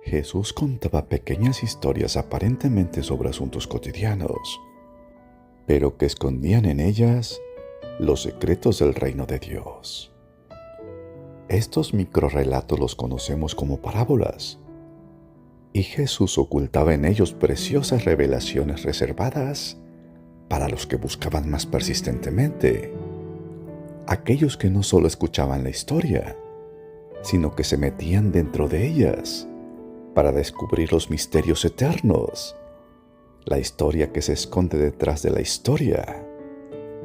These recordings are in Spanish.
Jesús contaba pequeñas historias aparentemente sobre asuntos cotidianos, pero que escondían en ellas los secretos del reino de Dios. Estos microrrelatos los conocemos como parábolas, y Jesús ocultaba en ellos preciosas revelaciones reservadas para los que buscaban más persistentemente, aquellos que no solo escuchaban la historia, sino que se metían dentro de ellas para descubrir los misterios eternos, la historia que se esconde detrás de la historia.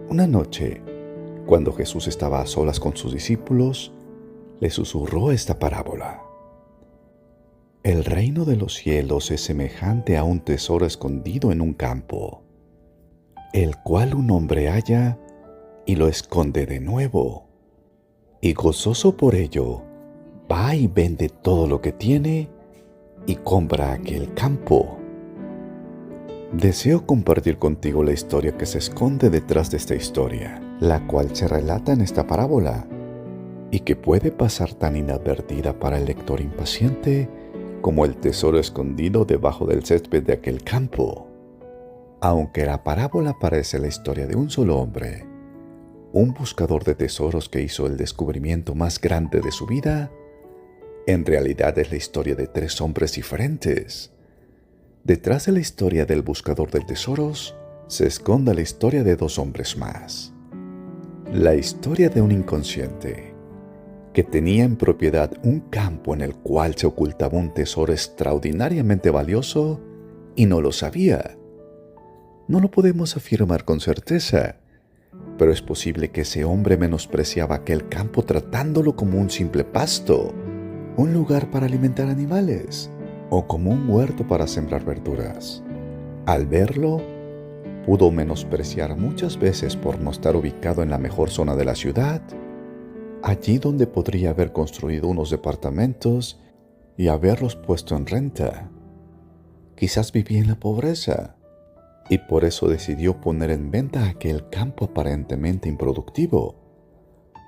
Una noche, cuando Jesús estaba a solas con sus discípulos, le susurró esta parábola. El reino de los cielos es semejante a un tesoro escondido en un campo, el cual un hombre halla y lo esconde de nuevo, y gozoso por ello, va y vende todo lo que tiene y compra aquel campo. Deseo compartir contigo la historia que se esconde detrás de esta historia, la cual se relata en esta parábola, y que puede pasar tan inadvertida para el lector impaciente como el tesoro escondido debajo del césped de aquel campo. Aunque la parábola parece la historia de un solo hombre, un buscador de tesoros que hizo el descubrimiento más grande de su vida, en realidad es la historia de tres hombres diferentes. Detrás de la historia del buscador de tesoros se esconde la historia de dos hombres más. La historia de un inconsciente que tenía en propiedad un campo en el cual se ocultaba un tesoro extraordinariamente valioso y no lo sabía. No lo podemos afirmar con certeza, pero es posible que ese hombre menospreciaba aquel campo tratándolo como un simple pasto, un lugar para alimentar animales, o como un huerto para sembrar verduras. Al verlo, pudo menospreciar muchas veces por no estar ubicado en la mejor zona de la ciudad, allí donde podría haber construido unos departamentos y haberlos puesto en renta. Quizás vivía en la pobreza, y por eso decidió poner en venta aquel campo aparentemente improductivo,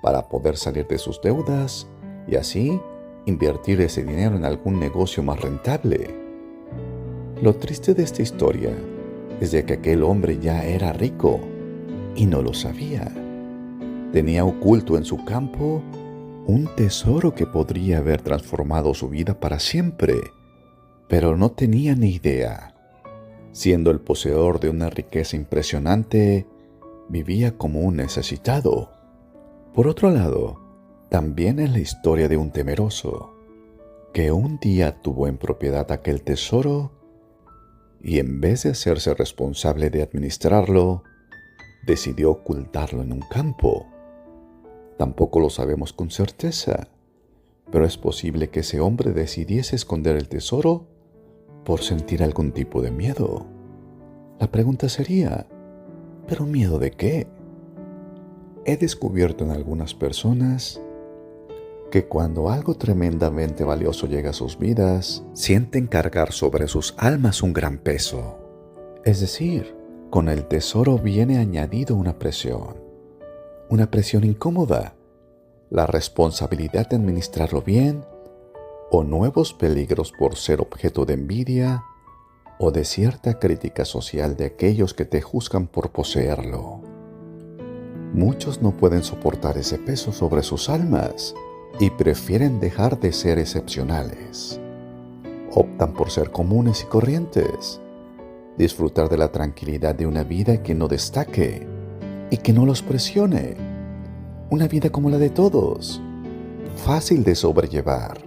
para poder salir de sus deudas y así invertir ese dinero en algún negocio más rentable. Lo triste de esta historia es de que aquel hombre ya era rico y no lo sabía. Tenía oculto en su campo un tesoro que podría haber transformado su vida para siempre, pero no tenía ni idea. Siendo el poseedor de una riqueza impresionante, vivía como un necesitado. Por otro lado, también es la historia de un temeroso, que un día tuvo en propiedad aquel tesoro y en vez de hacerse responsable de administrarlo, decidió ocultarlo en un campo. Tampoco lo sabemos con certeza, pero es posible que ese hombre decidiese esconder el tesoro por sentir algún tipo de miedo. La pregunta sería, ¿pero miedo de qué? He descubierto en algunas personas que cuando algo tremendamente valioso llega a sus vidas, sienten cargar sobre sus almas un gran peso. Es decir, con el tesoro viene añadido una presión incómoda, la responsabilidad de administrarlo bien, o nuevos peligros por ser objeto de envidia o de cierta crítica social de aquellos que te juzgan por poseerlo. Muchos no pueden soportar ese peso sobre sus almas y prefieren dejar de ser excepcionales. Optan por ser comunes y corrientes, disfrutar de la tranquilidad de una vida que no destaque y que no los presione, una vida como la de todos, fácil de sobrellevar.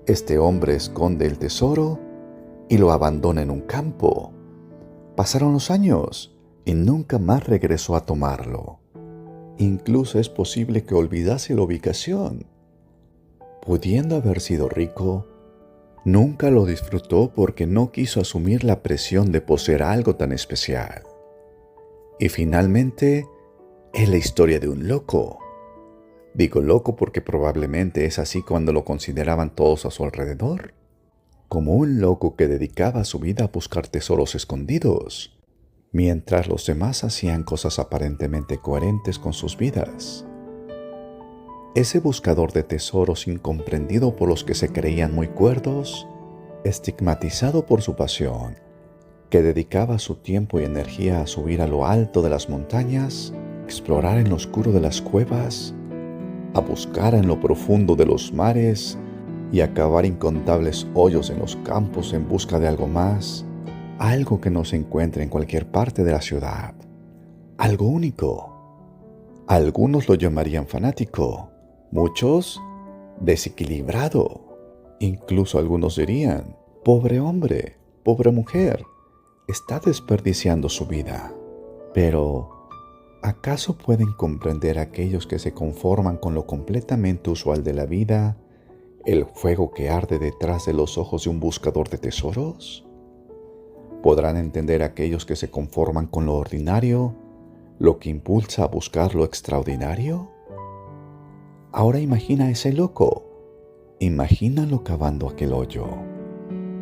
Este hombre esconde el tesoro y lo abandona en un campo. Pasaron los años y nunca más regresó a tomarlo. Incluso es posible que olvidase la ubicación. Pudiendo haber sido rico, nunca lo disfrutó porque no quiso asumir la presión de poseer algo tan especial. Y finalmente, es la historia de un loco. Digo loco porque probablemente es así cuando lo consideraban todos a su alrededor, como un loco que dedicaba su vida a buscar tesoros escondidos, mientras los demás hacían cosas aparentemente coherentes con sus vidas. Ese buscador de tesoros incomprendido por los que se creían muy cuerdos, estigmatizado por su pasión, que dedicaba su tiempo y energía a subir a lo alto de las montañas, explorar en lo oscuro de las cuevas, a buscar en lo profundo de los mares y a cavar incontables hoyos en los campos en busca de algo más, algo que no se encuentra en cualquier parte de la ciudad, algo único. Algunos lo llamarían fanático, muchos desequilibrado. Incluso algunos dirían, pobre hombre, pobre mujer, está desperdiciando su vida. Pero, ¿acaso pueden comprender aquellos que se conforman con lo completamente usual de la vida, el fuego que arde detrás de los ojos de un buscador de tesoros? ¿Podrán entender aquellos que se conforman con lo ordinario, lo que impulsa a buscar lo extraordinario? Ahora imagina a ese loco. Imagínalo cavando aquel hoyo.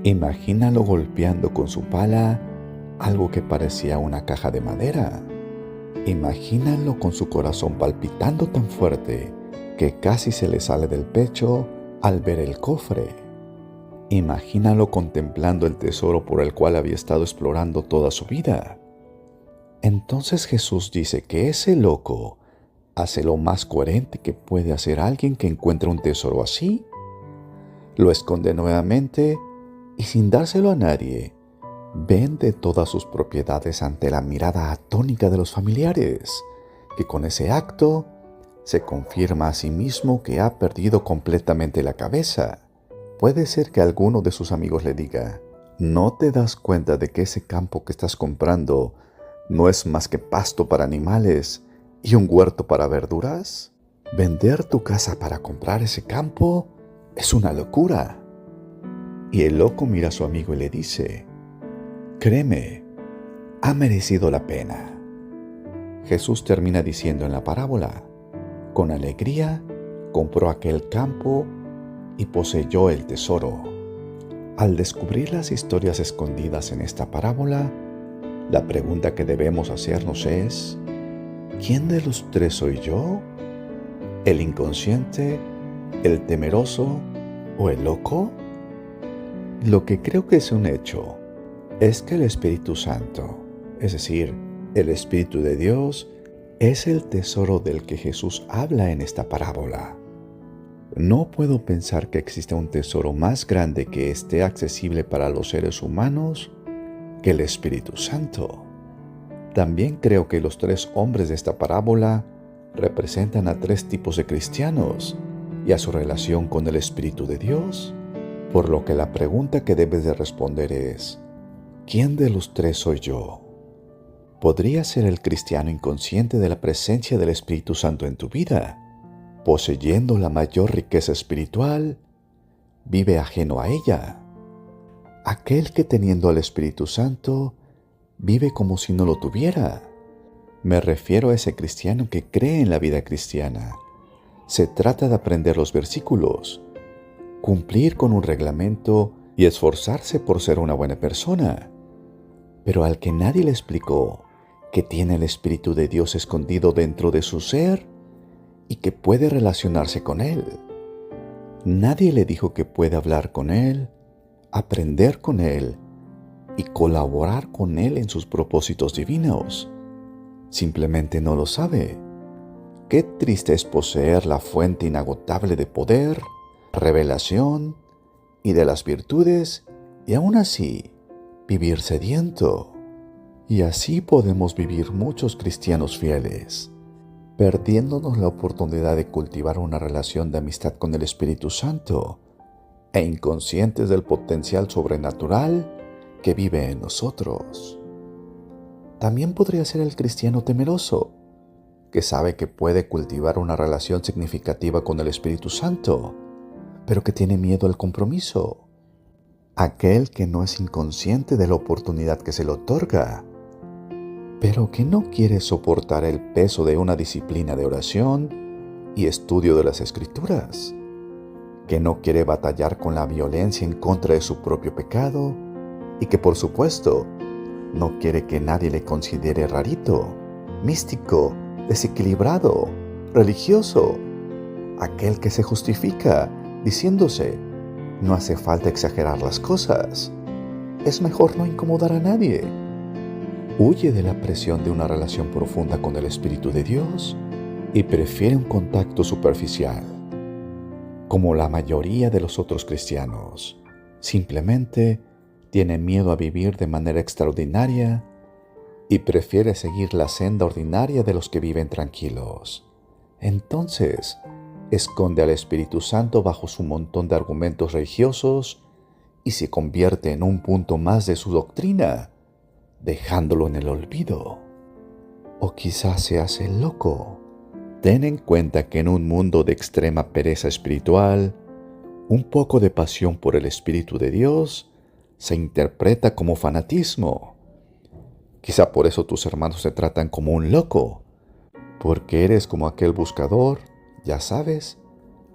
Imagínalo golpeando con su pala algo que parecía una caja de madera. Imagínalo con su corazón palpitando tan fuerte que casi se le sale del pecho al ver el cofre. Imagínalo contemplando el tesoro por el cual había estado explorando toda su vida. Entonces Jesús dice que ese loco hace lo más coherente que puede hacer alguien que encuentra un tesoro así. Lo esconde nuevamente y sin dárselo a nadie, vende todas sus propiedades ante la mirada atónica de los familiares, que con ese acto se confirma a sí mismo que ha perdido completamente la cabeza. Puede ser que alguno de sus amigos le diga, ¿no te das cuenta de que ese campo que estás comprando no es más que pasto para animales y un huerto para verduras? Vender tu casa para comprar ese campo es una locura. Y el loco mira a su amigo y le dice, créeme, ha merecido la pena. Jesús termina diciendo en la parábola, con alegría compró aquel campo y poseyó el tesoro. Al descubrir las historias escondidas en esta parábola, la pregunta que debemos hacernos es, ¿quién de los tres soy yo? ¿El inconsciente, el temeroso o el loco? Lo que creo que es un hecho es que el Espíritu Santo, es decir, el Espíritu de Dios, es el tesoro del que Jesús habla en esta parábola. No puedo pensar que exista un tesoro más grande que esté accesible para los seres humanos que el Espíritu Santo. También creo que los tres hombres de esta parábola representan a tres tipos de cristianos y a su relación con el Espíritu de Dios, por lo que la pregunta que debes de responder es, ¿quién de los tres soy yo? ¿Podría ser el cristiano inconsciente de la presencia del Espíritu Santo en tu vida, poseyendo la mayor riqueza espiritual, vive ajeno a ella? Aquel que teniendo al Espíritu Santo, vive como si no lo tuviera. Me refiero a ese cristiano que cree en la vida cristiana. Se trata de aprender los versículos, cumplir con un reglamento y esforzarse por ser una buena persona. Pero al que nadie le explicó que tiene el Espíritu de Dios escondido dentro de su ser y que puede relacionarse con Él. Nadie le dijo que puede hablar con Él, aprender con Él y colaborar con Él en sus propósitos divinos. Simplemente no lo sabe. Qué triste es poseer la fuente inagotable de poder, revelación y de las virtudes y aún así vivir sediento. Y así podemos vivir muchos cristianos fieles, perdiéndonos la oportunidad de cultivar una relación de amistad con el Espíritu Santo e inconscientes del potencial sobrenatural que vive en nosotros. También podría ser el cristiano temeroso, que sabe que puede cultivar una relación significativa con el Espíritu Santo, pero que tiene miedo al compromiso. Aquel que no es inconsciente de la oportunidad que se le otorga, pero que no quiere soportar el peso de una disciplina de oración y estudio de las Escrituras, que no quiere batallar con la violencia en contra de su propio pecado y que, por supuesto, no quiere que nadie le considere rarito, místico, desequilibrado, religioso, aquel que se justifica diciéndose, No hace falta exagerar las cosas. Es mejor no incomodar a nadie. Huye de la presión de una relación profunda con el Espíritu de Dios y prefiere un contacto superficial. Como la mayoría de los otros cristianos, simplemente tiene miedo a vivir de manera extraordinaria y prefiere seguir la senda ordinaria de los que viven tranquilos. Entonces, esconde al Espíritu Santo bajo su montón de argumentos religiosos y se convierte en un punto más de su doctrina, dejándolo en el olvido. O quizás se hace loco. Ten en cuenta que en un mundo de extrema pereza espiritual, un poco de pasión por el Espíritu de Dios se interpreta como fanatismo. Quizá por eso tus hermanos te tratan como un loco, porque eres como aquel buscador, ya sabes,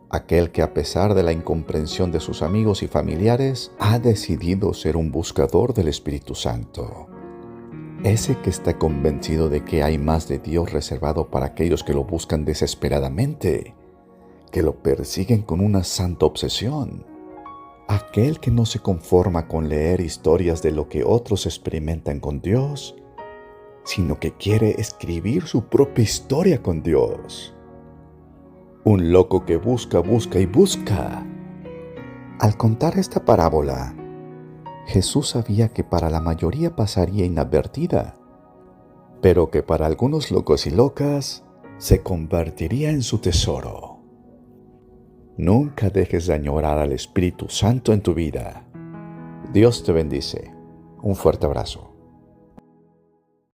aquel que a pesar de la incomprensión de sus amigos y familiares, ha decidido ser un buscador del Espíritu Santo. Ese que está convencido de que hay más de Dios reservado para aquellos que lo buscan desesperadamente, que lo persiguen con una santa obsesión. Aquel que no se conforma con leer historias de lo que otros experimentan con Dios, sino que quiere escribir su propia historia con Dios. Un loco que busca, busca y busca. Al contar esta parábola, Jesús sabía que para la mayoría pasaría inadvertida, pero que para algunos locos y locas se convertiría en su tesoro. Nunca dejes de añorar al Espíritu Santo en tu vida. Dios te bendice. Un fuerte abrazo.